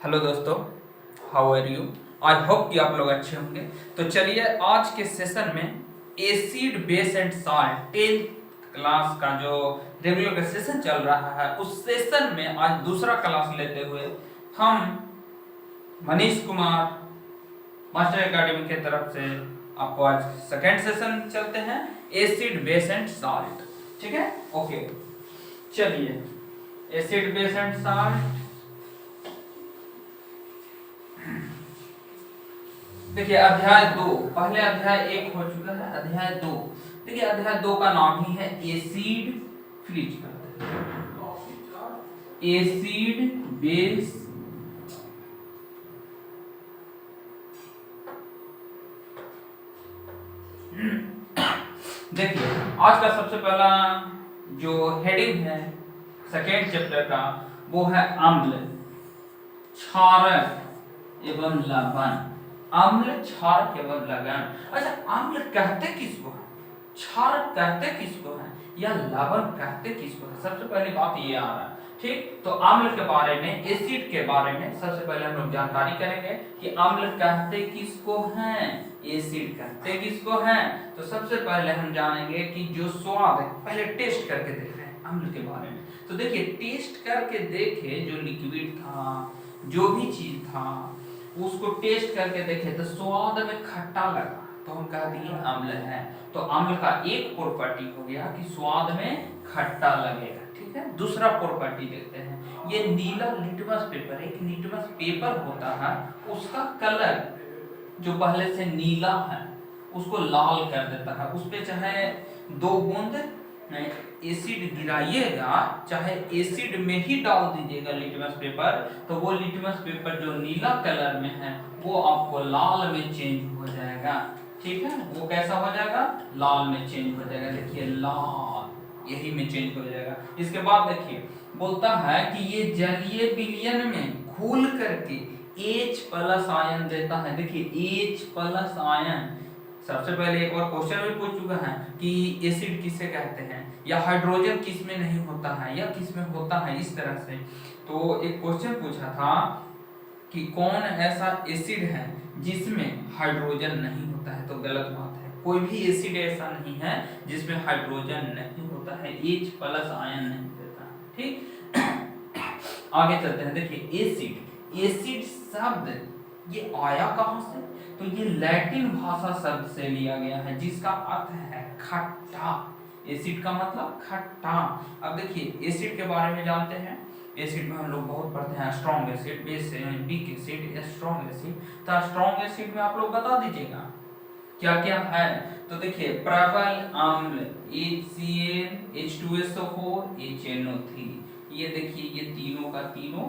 Hello दोस्तों, how are you. I hope कि आप लोग अच्छे होंगे। तो चलिए आज के सेशन में acid base and salt 10th class का जो रेगुलर का सेशन चल रहा है उस सेशन में आज दूसरा क्लास लेते हुए हम मनीष कुमार मास्टर एकेडमी की तरफ से आपको आज सेकेंड सेशन चलते हैं एसिड बेस एंड साल्ट। ठीक है, ओके। चलिए एसिड बेस एंड साल्ट, देखिए अध्याय 2, पहले अध्याय 1 हो चुका है, अध्याय 2। देखिए अध्याय 2 का नाम ही है एसिड फ्रीज करते हैं, एसिड बेस देखिए आज का सबसे पहला जो हेडिंग है सेकेंड चैप्टर का वो है अम्ल, क्षारक एवं लवण। अम्ल, क्षारक एवं लवण। अच्छा, अम्ल कहते किसको है, क्षारक कहते किसको है, या लवण कहते किसको है? सबसे पहली बात ये आ रहा है। ठीक, तो अम्ल के बारे में, एसिड के बारे में सबसे पहले हम लोग जानकारी करेंगे कि अम्ल कहते किसको हैं, एसिड कहते किसको हैं। तो सबसे पहले हम जानेंगे कि जो स्वाद है, पहले टेस्ट करके देख रहे हैं अम्ल के बारे में। तो देखिए टेस्ट करके देखे, जो लिक्विड था, जो भी चीज था उसको टेस्ट करके देखे तो स्वाद में खट्टा लगा तो हम कह दिए अम्ल है। तो अम्ल का एक प्रॉपर्टी हो गया कि स्वाद में खट्टा लगेगा। ठीक है, दूसरा प्रॉपर्टी देखते हैं। ये नीला लिटमस पेपर, एक लिटमस पेपर होता है, उसका कलर जो पहले से नीला है उसको लाल कर देता है। उस पे चाहे 2 बूंद एसिड गिराइएगा, चाहे एसिड में ही डाल दीजिएगा लिटमस पेपर, तो वो लिटमस पेपर जो नीला कलर में है वो आपको लाल में चेंज हो जाएगा। ठीक है, वो कैसा हो जाएगा, लाल में चेंज हो जाएगा। देखिए लाल, यही में चेंज हो जाएगा। इसके बाद देखिए बोलता है कि ये जलीय विलयन में घुल करके H+ आयन देता है। देखिए H+ आयन, सबसे पहले एक और क्वेश्चन भी पूछ चुका है कि एसिड किसे कहते हैं, या हाइड्रोजन किस में नहीं होता है या किस में होता है, इस तरह से। तो एक क्वेश्चन पूछा था कि कौन ऐसा एसिड है जिसमें हाइड्रोजन नहीं होता है। तो गलत बात है, कोई भी एसिड ऐसा नहीं है जिसमें हाइड्रोजन नहीं होता है, H+ आयन नहीं देता है। ठीक, आगे चलते हैं। देखिए एसिड, एसिड शब्द ये आया कहां से, तो ये लैटिन भाषा शब्द से लिया गया है जिसका अर्थ है खट्टा। एसिड का मतलब खट्टा। अब देखिए एसिड के बारे में जानते हैं। एसिड में हम लोग बहुत पढ़ते हैं strong acid, basic acid, strong acid. तो स्ट्रॉन्ग एसिड में आप लोग बता दीजिएगा क्या क्या है। तो देखिए प्रबल अम्ल HCl, H2SO4, HNO3, ये देखिए ये तीनों का तीनों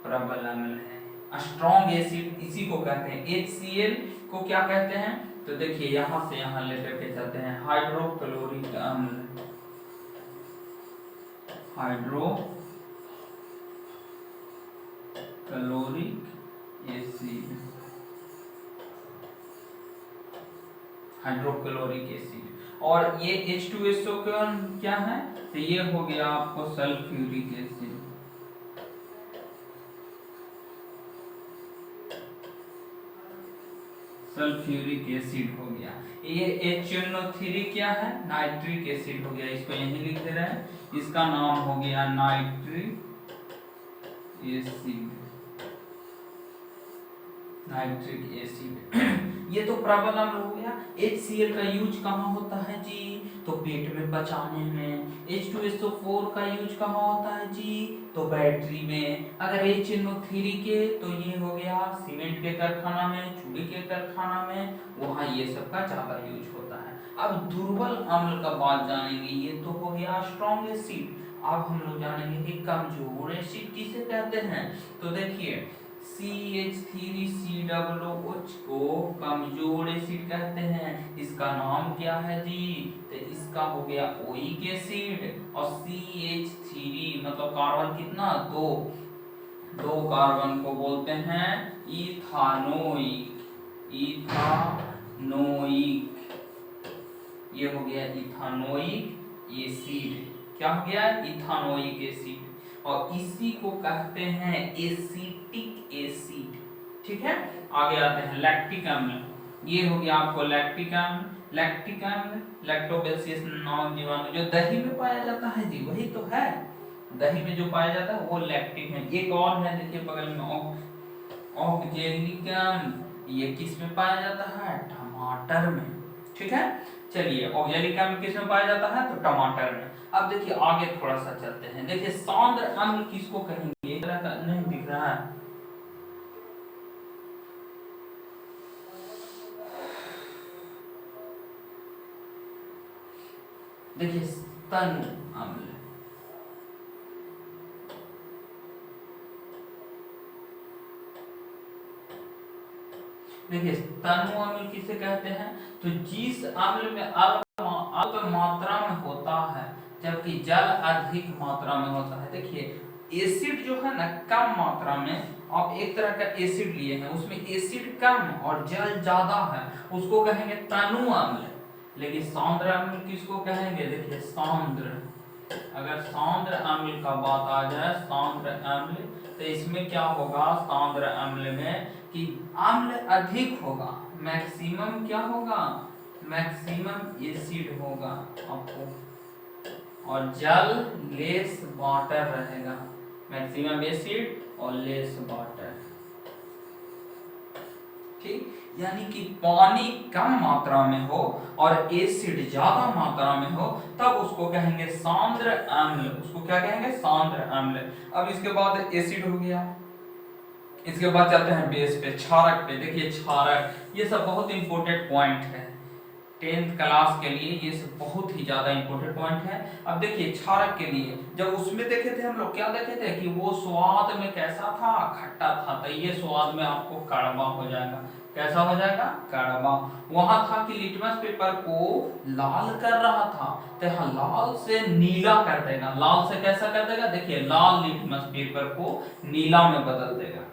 प्रबल अम्ल है। स्ट्रॉन्ग एसिड इसी को कहते हैं। HCl को क्या कहते हैं, तो देखिए यहां से यहां लेकर के चलते हैं, हाइड्रोक्लोरिक अम्ल, हाइड्रोक्लोरिक एसिड, हाइड्रोक्लोरिक एसिड। और ये H2SO क्या है, तो ये हो गया आपको सल्फ्यूरिक एसिड। सल्फ्यूरिक एसिड हो गया। ये HNO3 क्या है, नाइट्रिक एसिड हो गया। इसको यहीं लिख दे रहे हैं, इसका नाम हो गया नाइट्रिक एसिड, नाइट्रिक एसिड। ये तो प्रबल अम्ल हो गया। HCl का यूज कहाँ होता है जी, तो पेट में पचाने में। H2SO4 का यूज कहाँ होता है जी, तो बैटरी में। अगर HNO3 के, तो ये हो गया सीमेंट के कारखाना में, चूड़ी के कारखाना में, वहाँ ये सब का ज्यादा यूज होता है। अब दुर्बल अम्ल का बात जानेंगे, ये तो हो गया स्ट्रॉन्ग एसिड। अब हम लोग जानेंगे कि कमजोर एसिड किसे कहते हैं। तो देखिए CH3COOH को कमजोर एसिड कहते हैं। इसका नाम क्या है जी, तो इसका हो गया ओइक एसिड। और CH3 मतलब कार्बन कितना, 2 कार्बन को बोलते हैं इथानोइक, इथानोइक। ये हो गया इथानोइक एसिड। क्या हो गया, इथानोइक एसिड। और इसी को कहते हैं एसिटिक एसिड। ठीक है, आगे आते हैं लैक्टिक अम्ल। ये हो गया आपको लैक्टिक अम्ल। लैक्टिक अम्ल लैक्टोबैसिलस नामक जीवाणु जो दही में पाया जाता है जी, वही तो है, दही में जो पाया जाता है वो लैक्टिक है। एक और है देखिए बगल में ऑक्जेलिक अम्ल, ये किस में पाया जाता है? टमाटर में। ठीक है, चलिए ऑक्जेलिक अम्ल किस में पाया जाता है? तो टमाटर में। अब देखिए आगे थोड़ा सा चलते हैं। देखिए सांद्र अम्ल किसको कहेंगे? एक तरह का नहीं दिख रहा है, देखिए स्तन अम्ल। देखिए स्तनु अम्ल किसे कहते हैं? तो जिस अम्ल में अल्प मात्रा में होता है जबकि जल अधिक मात्रा में होता है। देखिए एसिड जो है ना कम मात्रा में, आप एक तरह का एसिड लिए हैं उसमें एसिड कम और जल ज्यादा है, उसको कहेंगे तनु अम्ल। लेकिन सांद्र अम्ल किसको कहेंगे? देखिए सांद्र, अगर सांद्र अम्ल का बात आ जाए, सांद्र अम्ल, तो इसमें क्या होगा? सांद्र अम्ल में कि अम्ल अधिक होगा, मैक्सिमम क्या होगा? मैक्सिमम एसिड होगा आपको, और जल लेस वाटर रहेगा। मैक्सिमम एसिड और लेस वाटर। ठीक, यानी कि पानी कम मात्रा में हो और एसिड ज्यादा मात्रा में हो तब उसको कहेंगे सांद्र अम्ल। उसको क्या कहेंगे? सांद्र अम्ल। अब इसके बाद एसिड हो गया, इसके बाद चलते हैं बेस पे, क्षारक पे। देखिए क्षारक, ये सब बहुत इंपॉर्टेंट पॉइंट है 10th क्लास के लिए, ये सब बहुत ही ज्यादा इंपॉर्टेंट पॉइंट है। अब देखिए क्षारक के लिए जब उसमें देखे थे हम लोग, क्या देखे थे कि वो स्वाद में कैसा था? खट्टा था। तो ये स्वाद में आपको कड़वा हो जाएगा। कैसा हो जाएगा? कड़वा। वहां था कि लिटमस पेपर को लाल कर रहा था, तो यहाँ लाल से नीला कर देगा। लाल से कैसा कर देगा? देखिए लाल लिटमस पेपर को नीला में बदल देगा।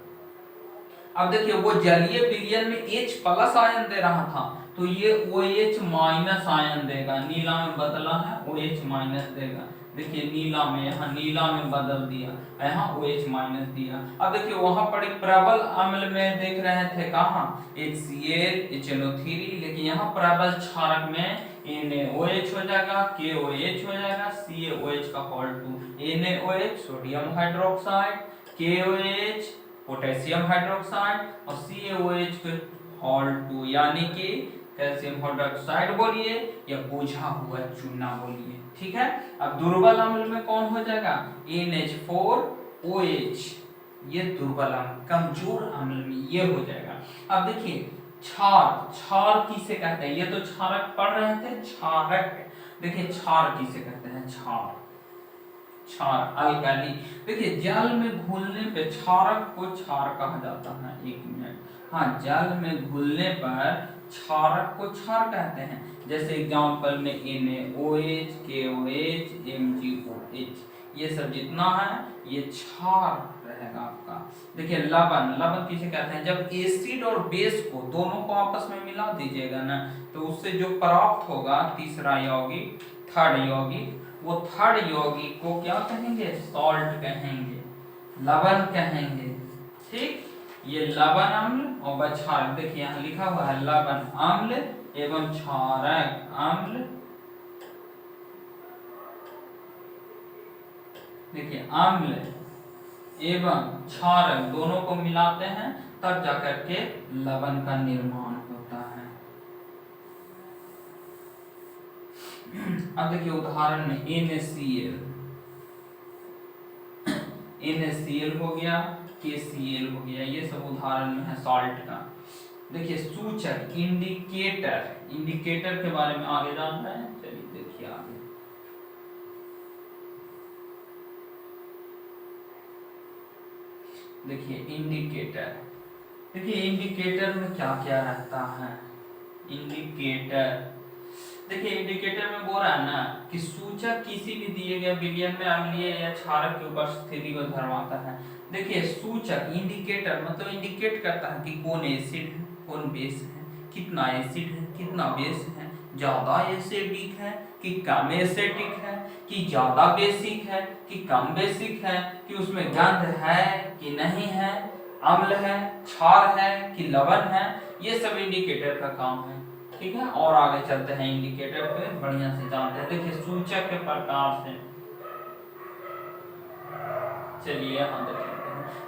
अब देखिए वो जलीय विलयन में H+ आयन दे रहा था, तो ये OH- आयन देगा। नीला में बदला है, OH- देगा। देखिए नीला में, यहाँ नीला में बदल दिया, यहाँ OH- दिया। अब देखिए वहां पर एक प्रबल अम्ल में देख रहे थे कहाँ? HCl HNO3, लेकिन यहाँ प्रबल क्षारक में NaOH हो जाएगा, KOH हो जाएगा, CaOH का whole 2, NaOH sodium hydroxide, KOH potassium hydroxide और CaOH के होल 2, यानी कि कैल्शियम हाइड्रोक्साइड बोलिए या बुझा हुआ चूना बोलिए। ठीक है, अब दुर्बल अम्ल में कौन हो जाएगा? NH4OH, ये दुर्बल अम्ल, कमजोर अम्ल में ये हो जाएगा। अब देखिए क्षार, क्षार किसे कहते हैं? ये तो क्षारक पढ़ रहे थे, क्षारक। देखिए क्षार किसे कहते हैं? क्षार, क्षार अल्कली। देखिए जल में घुलने पे क्षारक को क्षार कहा जाता है। एक मिनट, हाँ, जल में घुलने पर क्षारक को क्षार कहते हैं। जैसे एग्जांपल में NaOH, KOH, MgOH, ये सब जितना है ये क्षार रहेगा आपका। देखिए लवण, लवण किसे कहते हैं? जब एसिड और बेस को दोनों को आपस में मिला दीजिएगा ना, तो उससे जो प्राप्त होगा तीसरा यौगिक, थर्ड यौगिक, वो थर्ड यौगिक को क्या कहेंगे? सॉल्ट कहेंगे, लवण कहेंगे। ठीक, ये लवण अम्ल और क्षारक। देखिए यहाँ लिखा हुआ है लवण अम्ल एवं क्षारक अम्ल। देखिए अम्ल एवं क्षारक दोनों को मिलाते हैं तब जाकर के लवण का निर्माण होता है। अब देखिए उदाहरण में NaCl, NaCl हो गया, KCl हो गया, ये सब उदाहरण में है सॉल्ट का। देखिए सूचक, इंडिकेटर, इंडिकेटर के बारे में आगे जान रहे हैं, चलिए देखिए आगे। देखिए इंडिकेटर, देखिए इंडिकेटर में क्या क्या रहता है? इंडिकेटर, देखिए इंडिकेटर में बोल रहा है ना कि सूचक किसी भी दिए गए विलयन में अम्लीय या क्षारक की उपस्थिति को दर्शाता है। देखिए सूचक, इंडिकेटर मतलब इंडिकेट करता है कि कौन एसिड है, कौन बेस है, कितना एसिड है, कितना बेस है, ज्यादा एसिडिक है कि कम एसिडिक है, कि ज्यादा बेसिक है, कि कम बेसिक है, कि उसमें गंध है कि नहीं है, अम्ल है, क्षार है कि लवण है, ये सब इंडिकेटर का काम है। ठीक है, और आगे चलते हैं इंडिकेटर पे, बढ़िया से जानते हैं। देखिए सूचक के प्रकार से, चलिए यहाँ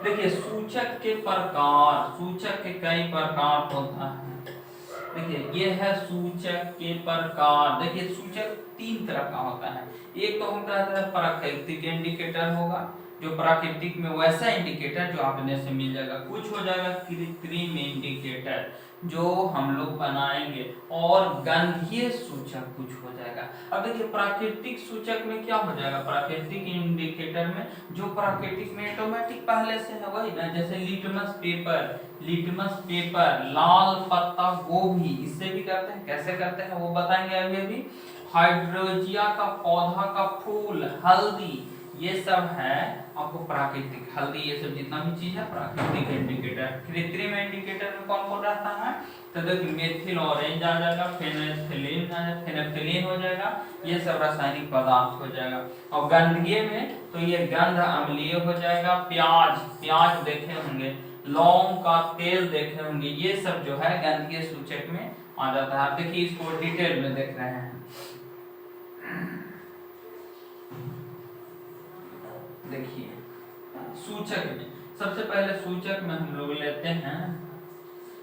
देखिए सूचक के प्रकार, सूचक के कई प्रकार होता है। देखिए ये है सूचक के प्रकार। देखिए सूचक तीन तरह का होता है। एक तो होता है प्राकृतिक इंडिकेटर होगा, जो प्राकृतिक में वैसा इंडिकेटर जो आपने से मिल जाएगा। कुछ हो जाएगा कृत्रिम इंडिकेटर जो हम लोग बनाएंगे, और गंधीय सूचक कुछ हो जाएगा। अब देखिए प्राकृतिक सूचक में क्या हो जाएगा, प्राकृतिक इंडिकेटर में जो प्राकृतिक में ऑटोमेटिक पहले से है वही ना, जैसे लिटमस पेपर, लिटमस पेपर, लाल पत्ता गोभी, इससे भी करते हैं। कैसे करते हैं वो बताएंगे अभी अभी। हाइड्रोजिया का पौधा का फूल, हल्दी, ये सब है आपको प्राकृतिक, हल्दी, ये सब जितना भी चीज है प्राकृतिक इंडिकेटर। कृत्रिम इंडिकेटर में कौन कौन रहता है, तो देखिए मेथिल ऑरेंज आ जाएगा, फेनेफ्थलीन हो जाएगा, ये सब रासायनिक पदार्थ हो जाएगा। और गंधीय में तो ये गंध अम्लीय हो जाएगा। प्याज, प्याज देखे होंगे, लौंग का तेल देखे होंगे, ये सब जो है गंधीय सूचक में आ जाता है। आप देखिए इसको डिटेल में देख रहे हैं। देखिए सूचक में सबसे पहले सूचक में हम लोग लेते हैं,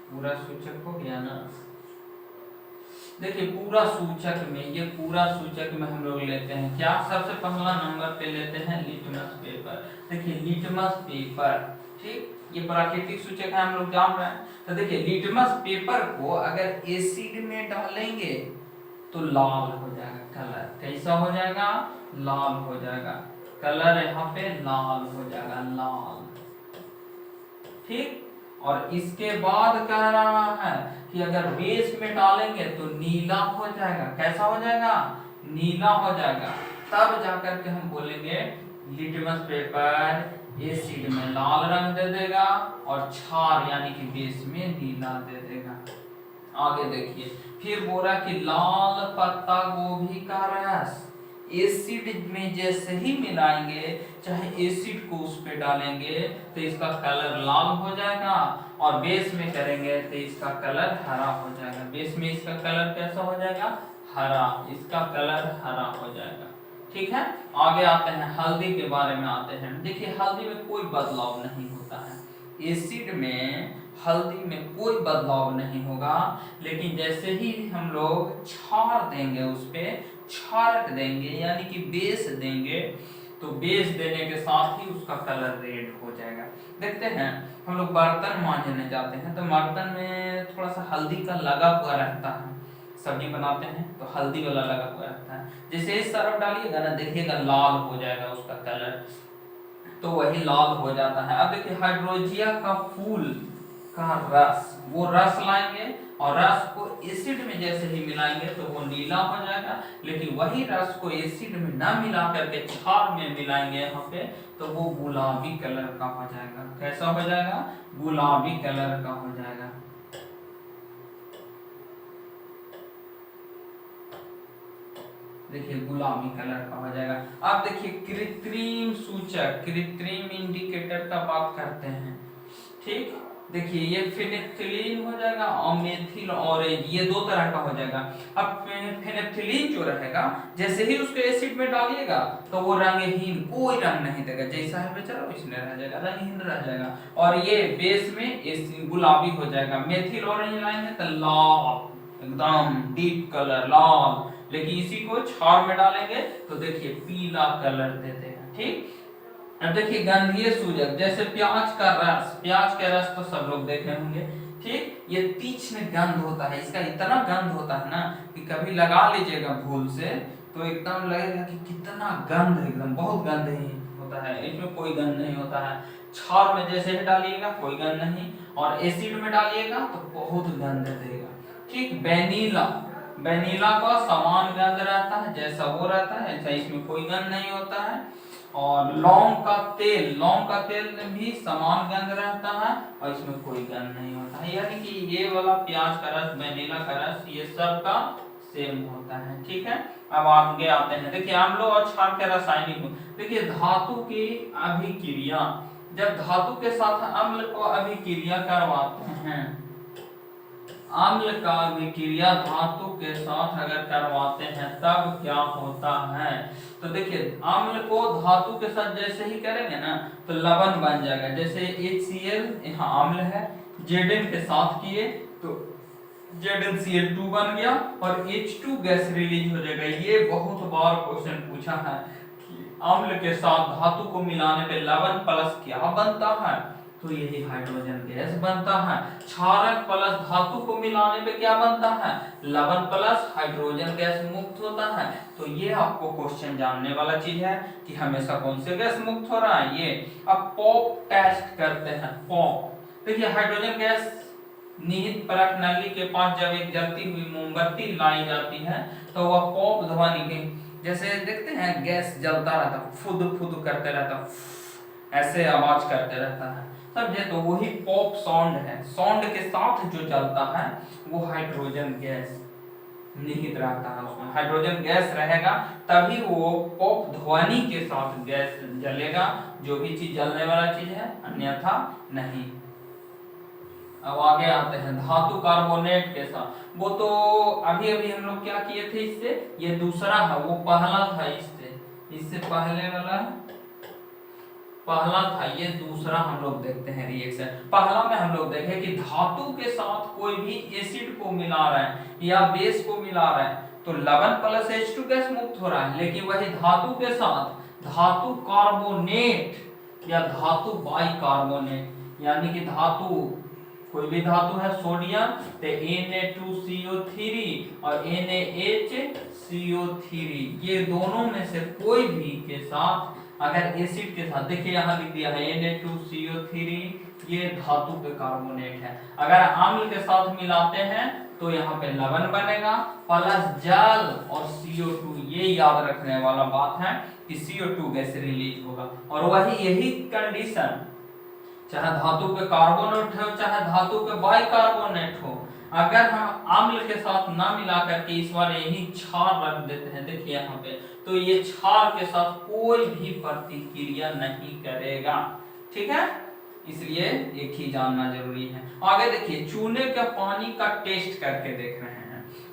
पूरा सूचक हो गया ना। देखिए पूरा सूचक में, ये पूरा सूचक में हम लोग लेते हैं क्या, सबसे पहला नंबर पे लेते हैं लिटमस पेपर। देखिए लिटमस पेपर, ठीक, ये प्राकृतिक सूचक है, हम लोग जान रहे हैं। तो देखिए लिटमस पेपर को अगर एसिड में डालेंगे तो लाल हो जाएगा कलर। कैसा हो जाएगा, लाल हो जाएगा कलर, यहाँ पे लाल हो जाएगा, लाल, ठीक। और इसके बाद कह रहा है कि अगर बेस में डालेंगे तो नीला हो जाएगा। कैसा हो जाएगा, नीला हो जाएगा। तब जाकर के हम बोलेंगे लिटमस पेपर एसिड में लाल रंग दे देगा और क्षार यानी कि बेस में नीला दे देगा। आगे देखिए, फिर बोला कि लाल पत्ता गोभी का रस एसिड में जैसे ही मिलाएंगे, चाहे एसिड को उस पे डालेंगे तो इसका कलर लाल हो जाएगा, और बेस में करेंगे तो इसका कलर हरा हो जाएगा। बेस में इसका कलर कैसा हो जाएगा, हरा, इसका कलर हरा हो जाएगा। ठीक है, आगे आते हैं हल्दी के बारे में आते हैं। देखिए हल्दी में कोई बदलाव नहीं होता है, एसिड में हल्दी में कोई बदलाव नहीं होगा, लेकिन जैसे ही हम लोग क्षार देंगे, उस पे क्षारक देंगे यानी कि बेस देंगे, तो बेस देने के साथ ही उसका कलर रेड हो जाएगा। देखते हैं हम लोग बर्तन मांजने जाते हैं तो बर्तन में थोड़ा सा हल्दी का लगा हुआ रहता है, सब्जी बनाते हैं तो हल्दी वाला लगा हुआ रहता है। जैसे ही सरफ डालिएगा ना, देखिएगा लाल हो जाएगा उसका कलर, तो वही लाल हो जाता है। अब देखिए हाइड्रोजिया का फूल का रस, वो रस लाएंगे और रस को एसिड में जैसे ही मिलाएंगे तो वो नीला हो जाएगा, लेकिन वही रस को एसिड में ना मिला करके क्षार में मिलाएंगे यहाँ पे तो वो गुलाबी कलर का हो जाएगा। कैसा हो जाएगा, गुलाबी कलर का हो जाएगा। देखिए गुलाबी कलर का हो जाएगा। अब देखिए कृत्रिम सूचक, कृत्रिम इंडिकेटर का बात करते हैं, ठीक। देखिए ये फेनेफ्थलीन हो जाएगा और मेथिल ऑरेंज, ये दो तरह का हो जाएगा। अब फेनेफ्थलीन जो रहेगा, जैसे ही उसको एसिड में डालिएगा तो वो रंगहीन, कोई रंग नहीं देगा, जैसा है बेचारा वैसे रह जाएगा, रंगहीन रह जाएगा। और ये बेस में गुलाबी हो जाएगा। मेथिल ऑरेंज लाएंगे तो लाल, एकदम डीप कलर लाल, लेकिन इसी को क्षार में डालेंगे तो देखिए पीला कलर देते हैं, ठीक। अब देखिए गंधीय सूचक, जैसे प्याज का रस, प्याज का रस तो सब लोग देखे होंगे, ठीक। ये तीक्ष्ण गंध होता है, इसका इतना गंध होता है ना कि कभी लगा लीजिएगा भूल से तो एकदम लगेगा कि कितना गंध है, एकदम बहुत गंध ही होता है, इसमें कोई गंध नहीं होता है। क्षार में जैसे ही डालिएगा कोई गंध नहीं, और एसिड में डालिएगा तो बहुत गंध देगा, ठीक। वेनिला, वेनिला का समान गंध रहता है, जैसा वो रहता है ऐसा इसमें कोई गंध नहीं होता है। और लौंग का तेल, लौंग का तेल में भी समान गंध रहता है और इसमें कोई गंध नहीं होता है। यानी कि ये वाला प्याज का रस, वेनिला का रस, ये सब का सेम होता है। ठीक है, अब आगे आते हैं। देखिए अम्लों और क्षार के रासायनिक गुण। देखिए धातु की अभिक्रिया, जब धातु के साथ अम्ल को अभिक्रिया करवाते हैं, अम्ल का अभिक्रिया धातु के साथ अगर करवाते हैं तब क्या होता है। तो देखिए अम्ल को धातु के साथ जैसे ही करेंगे ना तो लवण बन जाएगा। जैसे HCl यहाँ अम्ल है, Zn के साथ किए तो ZnCl2 बन गया और H2 गैस रिलीज हो जाएगा। ये बहुत बार क्वेश्चन पूछा है कि अम्ल के साथ धातु को मिलाने पे लवण प्लस क्या बनता है, तो यही हाइड्रोजन गैस बनता है। क्षारक प्लस धातु को मिलाने पे क्या बनता है, लवण प्लस हाइड्रोजन गैस मुक्त होता है। तो ये आपको क्वेश्चन जानने वाला चीज है कि हमेशा कौन से गैस मुक्त हो रहा है ये। अब पॉप टेस्ट करते हैं। पॉप, देखिए हाइड्रोजन गैस निहित परख नली के पास जब एक जलती हुई मोमबत्ती लाई जाती है तो वह पॉप ध्वनि के जैसे देखते हैं गैस जलता रहता, फुद फुद करते रहता, ऐसे आवाज करते रहता है, समझे। तो वही पॉप साउंड है। साउंड के साथ जो जलता है वो हाइड्रोजन गैस निहित रहता है, उसमें हाइड्रोजन गैस रहेगा तभी वो पॉप ध्वनि के साथ गैस जलेगा, जो भी चीज जलने वाला चीज है, अन्यथा नहीं। अब आगे आते हैं धातु कार्बोनेट के साथ। वो तो अभी अभी हम लोग क्या किए थे इससे, ये दूसरा है, वो पहला था इससे पहले वाला पहला था, ये दूसरा हम लोग देखते हैं रिएक्शन। पहला में हम लोग देखे कि धातु के साथ कोई भी एसिड को मिला रहे हैं या बेस को मिला रहे हैं तो लवण प्लस H2 गैस मुक्त हो रहा है। लेकिन वही धातु के साथ धातु कार्बोनेट या धातु बाइकार्बोनेट, यानी कि धातु कोई भी धातु है सोडियम तो Na2CO3 और NaHCO3, ये दोनों में से कोई भी के साथ अगर एसिड के साथ, देखिए यहाँ लिख दिया है Na2CO3, ये धातु के कार्बोनेट है। अगर अम्ल के साथ मिलाते हैं तो यहाँ पे लवण बनेगा प्लस जल और CO2, ये याद रखने वाला बात है कि CO2 गैस रिलीज होगा। और वही यही कंडीशन चाहे धातु के कार्बोनेट हो चाहे धातु के बाइकार्बोनेट हो, अगर हम अम्ल के साथ ना मिला करके इस बार यही क्षार रख देते हैं, देखिए यहाँ पे, तो ये क्षार के साथ कोई भी प्रतिक्रिया नहीं करेगा। ठीक है, इसलिए एक ही जानना जरूरी है। आगे देखिए चूने के पानी का टेस्ट करके देख रहे हैं।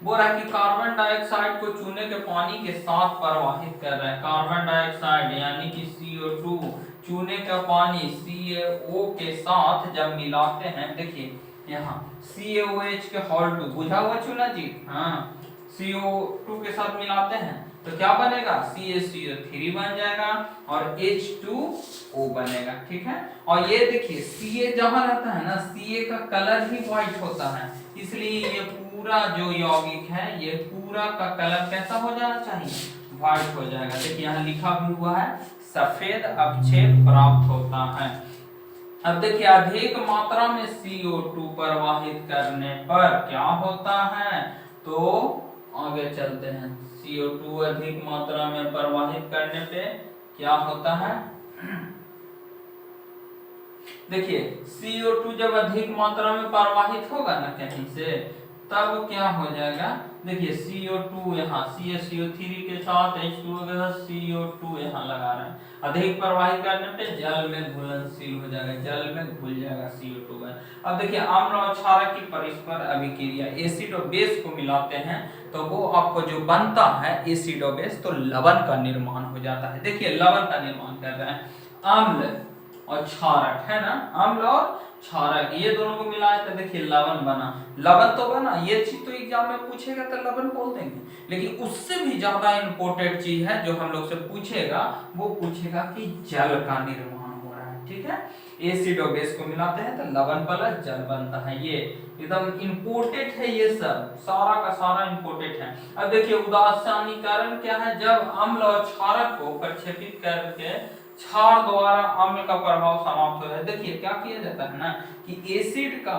बोल रहा है कि कार्बन डाइऑक्साइड को चूने के पानी के साथ प्रवाहित कर रहे हैं। कार्बन डाइऑक्साइड यानी कि CO2 चूने का पानी CaO के साथ जब मिलाते हैं, देखिए यहाँ CaOH के होल 2 बुझा हुआ चूना जी, हाँ, CO2 के साथ मिलाते हैं तो क्या बनेगा, CaCO3 बन जाएगा और H2O बनेगा। ठीक है, और ये देखिए Ca जहां रहता है ना, Ca का कलर ही व्हाइट होता है, इसलिए ये पूरा जो यौगिक है ये पूरा का कलर कैसा हो जाना चाहिए, व्हाइट हो जाएगा। देखिए यहाँ लिखा भी हुआ है सफेद अवक्षेप प्राप्त होता है। अब देखिए अधिक मात्रा में CO2 प्रवाहित करने पर क्या होता है, तो आगे चलते हैं। CO2 अधिक मात्रा में प्रवाहित करने पे क्या होता है, देखिए CO2 जब अधिक मात्रा में प्रवाहित होगा ना कहीं से, तब क्या हो जाएगा, देखिए CO2 यहाँ CaCO3 के साथ H2O के साथ CO2 यहाँ लगा रहे हैं, अधिक प्रवाहित करने पे जल में घुलनशील हो जाएगा, जल में घुल जाएगा CO2 में। अब देखिए अम्ल और क्षारक की परस्पर अभिक्रिया, एसिड और बेस को मिलाते हैं तो वो आपको जो बनता है एसिड और बेस, तो लवण का निर्माण हो जाता है। देखिए लवण का निर्माण कर रहे हैं, अम्ल और क्षारक है ना, अम्ल और क्षारक ये दोनों को मिलाए तो देखिए लवण बना। लवण तो बना, ये चीज तो एग्जाम में पूछेगा तो लवण बोल देंगे, लेकिन उससे भी ज्यादा इंपॉर्टेंट चीज है जो हम लोग से पूछेगा, वो पूछेगा कि जल का निर्माण हो रहा है। ठीक है, एसिड और बेस को मिलाते हैं तो लवण प्लस जल बनता है। ये एकदम इंपॉर्टेंट है, ये सब सारा का सारा इंपॉर्टेंट है। अब देखिए उदासीनीकरण क्या है, जब अम्ल और क्षारक को प्रक्षेपित करके क्षार द्वारा अम्ल का प्रभाव समाप्त हो जाए। देखिए क्या किया जाता है ना कि एसिड का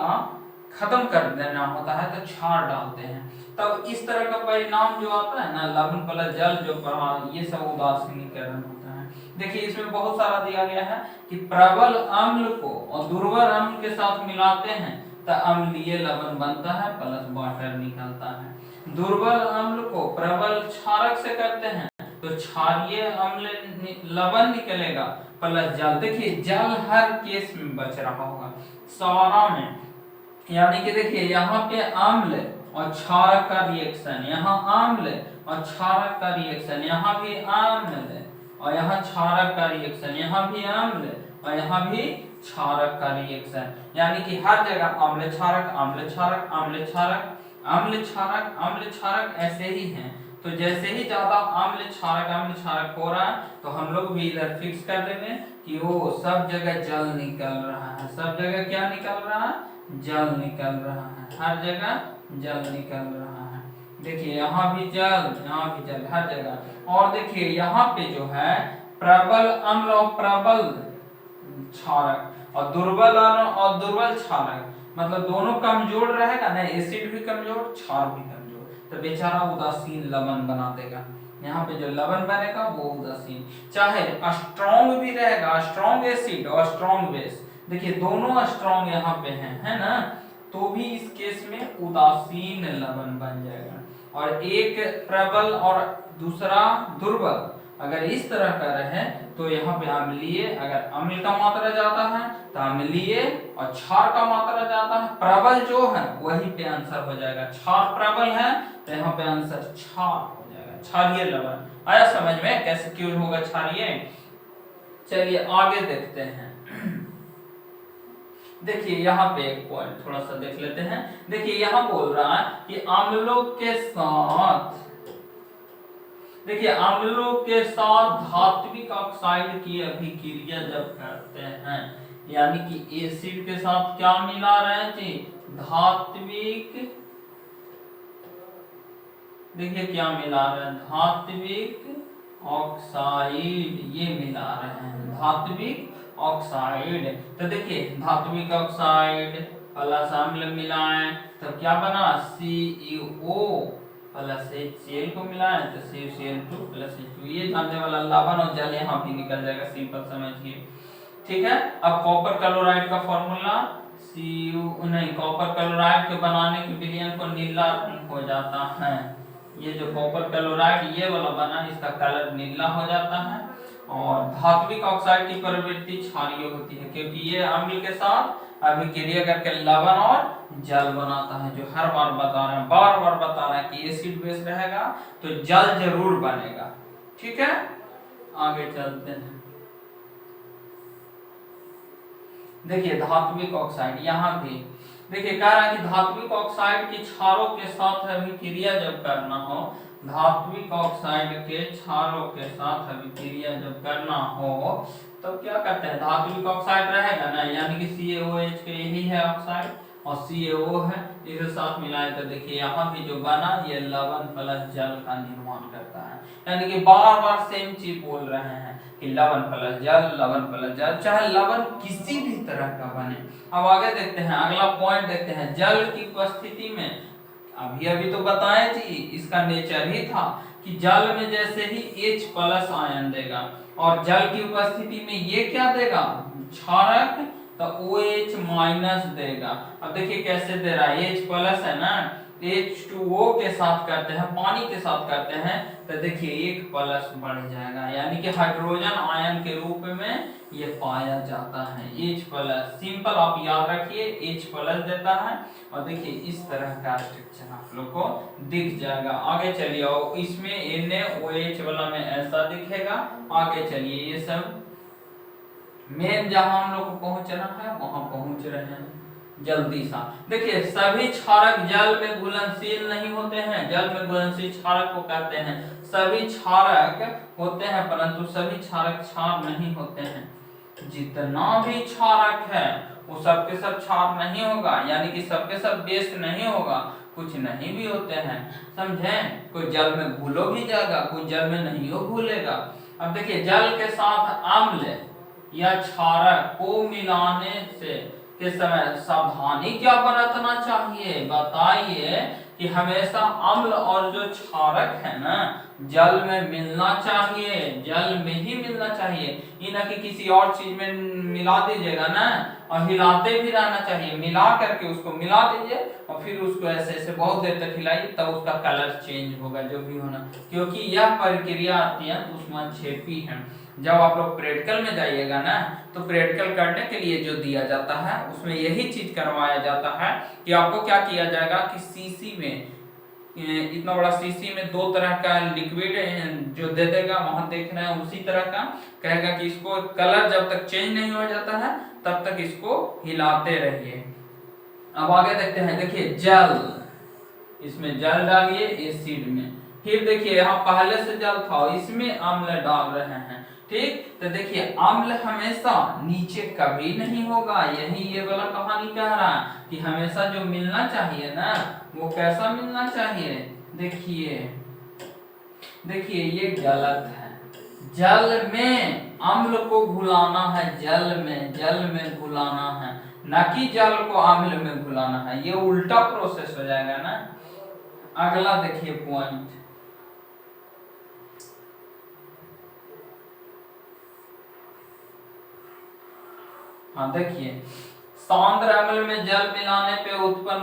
खत्म कर देना होता है तो क्षार डालते हैं, तब इस तरह का परिणाम जो आता है ना, लवण प्लस जल जो प्रभाव, ये सब उदासीनीकरण होता है। देखिए इसमें बहुत सारा दिया गया है कि प्रबल अम्ल को और दुर्बल अम्ल के साथ मिलाते हैं तो अम्लीय लवण बनता है प्लस वाटर निकलता है। दुर्बल अम्ल को प्रबल क्षारक से करते हैं तो क्षारीय अम्ल लवण निकलेगा प्लस जल। देखिए जल हर केस में बच रहा होगा सारा में, यानी कि देखिए यहाँ पे अम्ल और क्षारक का रिएक्शन, यहाँ अम्ल और क्षारक का रिएक्शन, यहाँ भी अम्ल और यहाँ क्षारक का रिएक्शन, यहाँ भी अम्ल और यहाँ भी क्षारक का रिएक्शन, यानी कि हर जगह अम्ल क्षारक अम्ल क्षारक अम्ल क्षारक अम्ल क्षारक अम्ल क्षारक ऐसे ही हैं। तो जैसे ही ज्यादा अम्ल क्षारक हो रहा है तो हम लोग भी इधर फिक्स कर देंगे कि वो सब जगह जल निकल रहा है, सब जगह क्या निकल रहा है, जल निकल रहा है, हर जगह जल निकल रहा है। देखिए यहाँ भी जल, यहाँ भी जल, हर जगह। और देखिए यहाँ पे जो है प्रबल अम्ल और प्रबल क्षारक और दुर्बल क्षारक, मतलब दोनों कमजोर रहेगा ना, एसिड भी कमजोर क्षार भी कमजोर, तो बेचारा उदासीन लवण बना देगा। यहाँ पे जो लवण बनेगा वो उदासीन, चाहे स्ट्रॉन्ग भी रहेगा, स्ट्रॉन्ग एसिड और स्ट्रॉन्ग बेस, देखिए दोनों स्ट्रॉन्ग यहाँ पे हैं, है ना, तो भी इस केस में उदासीन लवण बन जाएगा। और एक प्रबल और दूसरा दुर्बल अगर इस तरह का रहे तो यहाँ पे अम्लीय, अगर अम्ल का मात्रा जाता है तो अम्लीय और क्षार का मात्रा जाता है, प्रबल जो है वही पे आंसर हो जाएगा, क्षार प्रबल है तो यहाँ पे आंसर क्षार हो जाएगा, क्षारीय लवण। आया समझ में कैसे क्यों होगा क्षारीय? चलिए आगे देखते हैं। देखिए यहाँ पे एक पॉइंट थोड़ा सा देख लेते हैं। देखिए यहाँ बोल रहा है कि अम्लों के साथ, देखिए अम्लों के साथ धात्विक ऑक्साइड की अभिक्रिया जब करते हैं, यानी कि एसिड के साथ क्या मिला रहे हैं जी, धात्विक, देखिए क्या मिला रहे हैं, धात्विक ऑक्साइड, ये मिला रहे हैं धात्विक ऑक्साइड। तो देखिए धात्विक ऑक्साइड प्लस अम्ल मिलाएं तो क्या बना, CeO प्लस HCl को मिलाएं तो CuCl2 प्लस H2, ये जानने वाला लवण और जल यहाँ भी निकल जाएगा, सिंपल समझिए, ठीक है। अब कॉपर क्लोराइड का फॉर्मूला कॉपर क्लोराइड के बनाने के विलयन को नीला रंग हो जाता है, ये जो कॉपर क्लोराइड ये वाला बना इसका कलर नीला हो जाता है। और धात्विक ऑक्साइड की प्रवृत्ति क्षारीय होती है क्योंकि ये अम्ल के साथ अभिक्रिया करके लवण और जल बनाता है, जो हर बार बता रहे हैं, बार बार बता रहे हैं कि एसिड बेस रहेगा तो जल जरूर बनेगा, ठीक है। आगे चलते हैं। देखिए धात्विक ऑक्साइड, यहाँ भी देखिए कह रहा है कि धात्विक ऑक्साइड की क्षारों के साथ अभिक्रिया जब करना हो, धात्विक ऑक्साइड के क्षारों के साथ अभिक्रिया जब करना हो तो क्या करते हैं, धात्विक ऑक्साइड रहेगा ना, यानी कि CaOH के यही है ऑक्साइड और CaO है, इसे साथ मिलाए तो देखिए यहाँ भी जो बना ये लवण प्लस जल का निर्माण करता है, यानी कि बार बार सेम चीज बोल रहे हैं कि लवण प्लस जल, लवण प्लस जल, चाहे लवण किसी भी तरह का बने। अब आगे देखते हैं, अगला पॉइंट देखते हैं, जल की उपस्थिति में, अभी तो बताएं जी इसका नेचर ही था कि जल में जैसे ही H प्लस आयन देगा और जल की उपस्थिति में ये क्या देगा, क्षारक, तो OH माइनस देगा। अब देखिए कैसे दे रहा है, H प्लस है ना, H2O के साथ करते हैं, पानी के साथ करते हैं तो देखिए एक प्लस बढ़ जाएगा, यानी कि हाइड्रोजन आयन के रूप में ये पाया जाता है, H प्लस, सिंपल आप याद रखिए H प्लस देता है। और देखिए इस तरह का स्ट्रक्चर आप लोग को दिख जाएगा। आगे चलिए, और इसमें NaOH वाला में ऐसा दिखेगा। आगे चलिए, ये सब मेन जहां हम लोग को पहुंचना है वहां पहुंच रहे हैं जल्दी सा। देखिए सभी क्षारक जल में घुलनशील नहीं होते हैं, जल में घुलनशील क्षारक को कहते हैं, सभी क्षारक होते हैं परंतु सभी क्षारक क्षार नहीं होते हैं। जितना भी क्षारक है वो सबके सब क्षार नहीं होगा, यानी कि सबके सब बेस नहीं होगा, कुछ नहीं भी होते हैं, समझे। कोई जल में घुलो भी जाएगा, कोई जल में नहीं हो घुलेगा। अब देखिए जल के साथ अम्ल या क्षारक को मिलाने से के समय सावधानी क्या बरतना चाहिए, बताइए कि हमेशा अम्ल और जो क्षारक है ना जल में मिलना चाहिए, जल में ही मिलना चाहिए, ये ना कि किसी और चीज में मिला दीजिएगा ना और हिलाते भी रहना चाहिए, मिला करके उसको मिला दीजिए और फिर उसको ऐसे ऐसे बहुत देर तक हिलाइए, तब उसका कलर चेंज होगा जो भी होना, क्योंकि यह प्रक्रिया अत्यंत ऊष्माक्षेपी है। जब आप लोग प्रैक्टिकल में जाइएगा ना तो प्रैक्टिकल करने के लिए जो दिया जाता है उसमें यही चीज करवाया जाता है कि आपको क्या किया जाएगा कि सीसी में, इतना बड़ा सीसी में दो तरह का लिक्विड जो दे देगा, वहां देख रहे हैं उसी तरह का कहेगा कि इसको कलर जब तक चेंज नहीं हो जाता है तब तक इसको हिलाते रहिए। अब आगे देखते हैं, देखिए जल, इसमें जल डालिए एसिड में, फिर देखिए यहाँ पहले से जल था इसमें अम्ल डाल रहे हैं, ठीक। तो देखिए अम्ल हमेशा नीचे कभी नहीं होगा, यही ये वाला कहानी कह रहा है कि हमेशा जो मिलना चाहिए ना वो कैसा मिलना चाहिए। देखिए देखिए ये गलत है, जल में अम्ल को घुलाना है, जल में घुलाना है, न कि जल को अम्ल में घुलाना है, ये उल्टा प्रोसेस हो जाएगा ना। अगला देखिए पॉइंट, हाँ देखिए सांद्र अम्ल में जल मिलाने पे उत्पन्न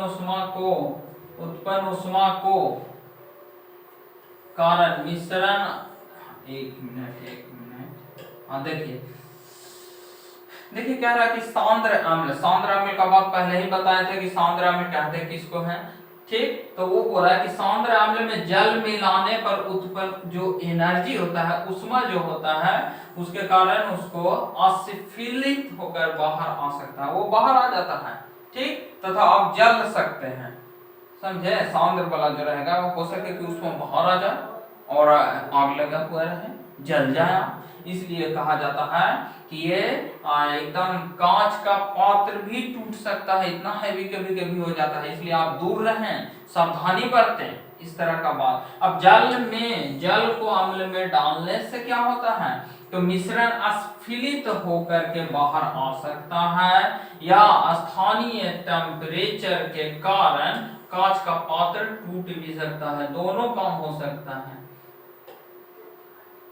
उष्मा को कारण मिश्रण, एक मिनट, हाँ देखिए कह रहा है कि सांद्र अम्ल का बात पहले ही बताए थे कि सांद्र अम्ल कहते किसको है, ठीक। तो वो बोल रहा है कि सांद्र अम्ल में जल मिलाने पर उत्पन्न जो एनर्जी होता है, उष्मा जो होता है, उसके कारण उसको अस्फीलित होकर बाहर आ सकता है, वो बाहर आ जाता है, ठीक, तथा आप जल सकते हैं, समझे। सांद्र वाला जो रहेगा वो हो सके कि उसमें बाहर आ जाए और आग लगा हुआ रहे, जल जाए, इसलिए कहा जाता है कि ये एकदम कांच का पात्र भी टूट सकता है, इतना हैवी कभी कभी हो जाता है, इसलिए आप दूर रहें, सावधानी बरतें, इस तरह का बात। अब जल को अम्ल में डालने से क्या होता है, तो मिश्रण अस्फीलित होकर के बाहर आ सकता है या स्थानीय टेम्परेचर के कारण कांच का पात्र टूट भी सकता है, दोनों काम हो सकता है,